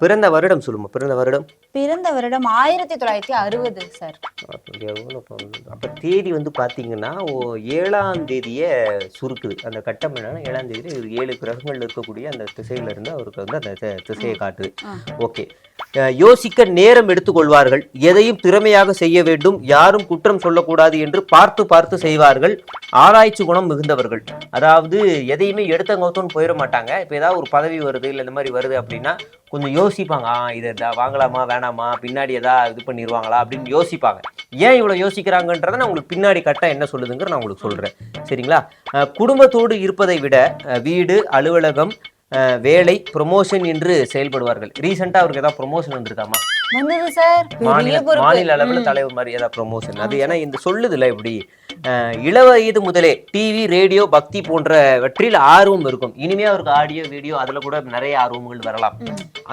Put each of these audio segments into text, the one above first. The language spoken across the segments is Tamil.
பிறந்த வருடம் சொல்லுமா, பிறந்த வருடம். பிறந்த வருடம் 1960 சார். அப்ப தேதி வந்து பாத்தீங்கன்னா 7ஆம் தேதியை சுருக்குது. அந்த கட்டம் என்னன்னா 7ஆம் தேதி 7 கிரகங்கள் இருக்கக்கூடிய அந்த திசையில இருந்து அவருக்கு வந்து அந்த திசையை காட்டுது. ஓகே. யோசிக்க நேரம் எடுத்துக்கொள்வார்கள். எதையும் திறமையாக செய்ய வேண்டும், யாரும் குற்றம் சொல்லக்கூடாது என்று பார்த்து பார்த்து செய்வார்கள். ஆராய்ச்சி குணம் மிகுந்தவர்கள். அதாவது எதையுமே எடுத்தங்கோத்தோன்னு போயிட மாட்டாங்க. இப்போ ஏதாவது ஒரு பதவி வருது இல்லை இந்த மாதிரி வருது அப்படின்னா கொஞ்சம் யோசிப்பாங்க. இதை வாங்கலாமா வேணாமா, பின்னாடி ஏதாவது இது பண்ணிடுவாங்களா அப்படின்னு யோசிப்பாங்க. ஏன் இவ்வளோ யோசிக்கிறாங்கன்றதை நான் உங்களுக்கு பின்னாடி கரெக்டாக என்ன சொல்லுதுங்கிற நான் உங்களுக்கு சொல்கிறேன். சரிங்களா? குடும்பத்தோடு இருப்பதை விட வீடு, அலுவலகம், வேலை, ப்ரொமோஷன் என்று செயல்படுவார்கள். ரீசெண்டா அவருக்கு ஏதாவது ப்ரொமோஷன் வந்திருக்காமா? வந்தது சார். மாநில அளவில் தலைவர் மாதிரி ஏதாவது ப்ரொமோஷன்? அது ஏன்னா இந்த சொல்லுதுல இப்படி இளவயது முதலே டிவி, ரேடியோ, பக்தி போன்றவற்றில் ஆர்வம் இருக்கும். இனிமே அவருக்கு ஆடியோ, வீடியோ அதுல கூட நிறைய ஆர்வங்கள் வரலாம்.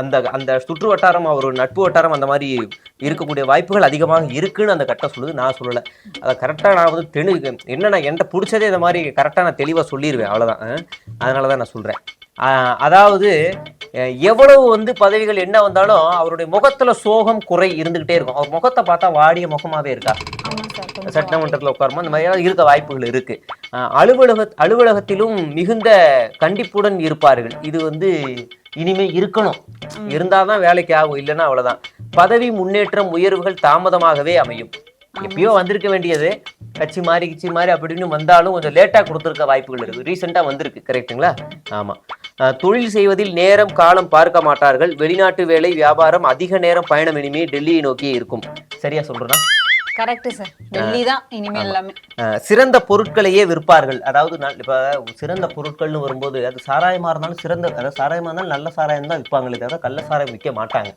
அந்த அந்த சுற்று வட்டாரம், அவர் நட்பு வட்டாரம் அந்த மாதிரி இருக்கக்கூடிய வாய்ப்புகள் அதிகமாக இருக்குன்னு அந்த கட்டம் சொல்லுது. நான் சொல்லலை. அதை கரெக்டாக நான் வந்து என்னன்னா என்கிட்ட பிடிச்சதே இந்த மாதிரி கரெக்டாக நான் தெளிவாக சொல்லிடுவேன். அவ்வளோதான். அதனாலதான் நான் சொல்றேன். அதாவது எவ்வளவு வந்து பதவிகள் என்ன வந்தாலும் அவருடைய முகத்துல சோகம் குறை இருந்துகிட்டே இருக்கும். அவர் முகத்தை பார்த்தா வாடிய முகமாவே இருக்கா? சட்டமன்றத்தில் உட்காருமா இந்த மாதிரி இருக்க வாய்ப்புகள் இருக்கு. அலுவலகத்திலும் மிகுந்த கண்டிப்புடன் இருப்பார்கள். இது வந்து இனிமே இருக்கணும், இருந்தாதான் வேலைக்கு ஆகும், இல்லைன்னா அவ்வளவுதான். பதவி முன்னேற்றம், உயர்வுகள் தாமதமாகவே அமையும். எப்பயோ வந்திருக்க வேண்டியது கட்சி மாறி அப்படின்னு வந்தாலும் கொஞ்சம் லேட்டா கொடுத்துருக்க வாய்ப்புகள் இருக்கு. ரீசெண்டா வந்திருக்கு. கரெக்டுங்களா? ஆமா. தொழில் செய்வதில் நேரம் காலம் பார்க்க மாட்டார்கள். வெளிநாட்டு வேலை, வியாபாரம், அதிக நேரம் பயணம் இனிமே டெல்லியை நோக்கியே இருக்கும். சரியா சொல்றேன்? Correct sir. டெல்லி தான் இனிமே எல்லாமே. சிறந்த பொருட்களையே விற்பார்கள். அதாவது இப்ப சிறந்த பொருட்கள்னு வரும்போது அது சாராயமா இருந்தாலும் அதாவது சாராயமா இருந்தாலும் நல்ல சாராயம் தான் விற்பாங்களே தவிர கள்ள சாராயம் விற்க மாட்டாங்க.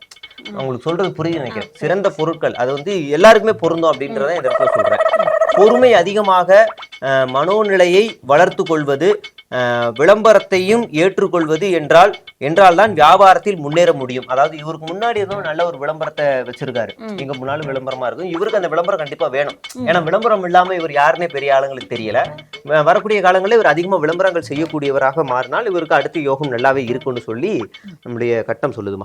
உங்களுக்கு சொல்றது புரியுது நினைக்கிறேன். சிறந்த பொருட்கள் அது வந்து எல்லாருக்குமே பொருந்தும் அப்படின்றத இந்த இடத்துல சொல்றேன். பொறுமை அதிகமாக, மனோநிலையை வளர்த்து கொள்வது, விளம்பரத்தையும் ஏற்றுக்கொள்வது என்றால் தான் வியாபாரத்தில் முன்னேற முடியும். அதாவது இவருக்கு முன்னாடி ஏதோ நல்ல ஒரு விளம்பரத்தை வச்சிருக்காரு. எங்க முன்னாலும் விளம்பரமா இருக்கும். இவருக்கு அந்த விளம்பரம் கண்டிப்பா வேணும். ஏன்னா விளம்பரம் இல்லாம இவர் யாருன்னே பெரிய ஆளுங்களுக்கு தெரியல. வரக்கூடிய காலங்களில் இவர் அதிகமா விளம்பரங்கள் செய்யக்கூடியவராக மாறினால் இவருக்கு அடுத்த யோகம் நல்லாவே இருக்குன்னு சொல்லி நம்முடைய கட்டம் சொல்லுதுமா.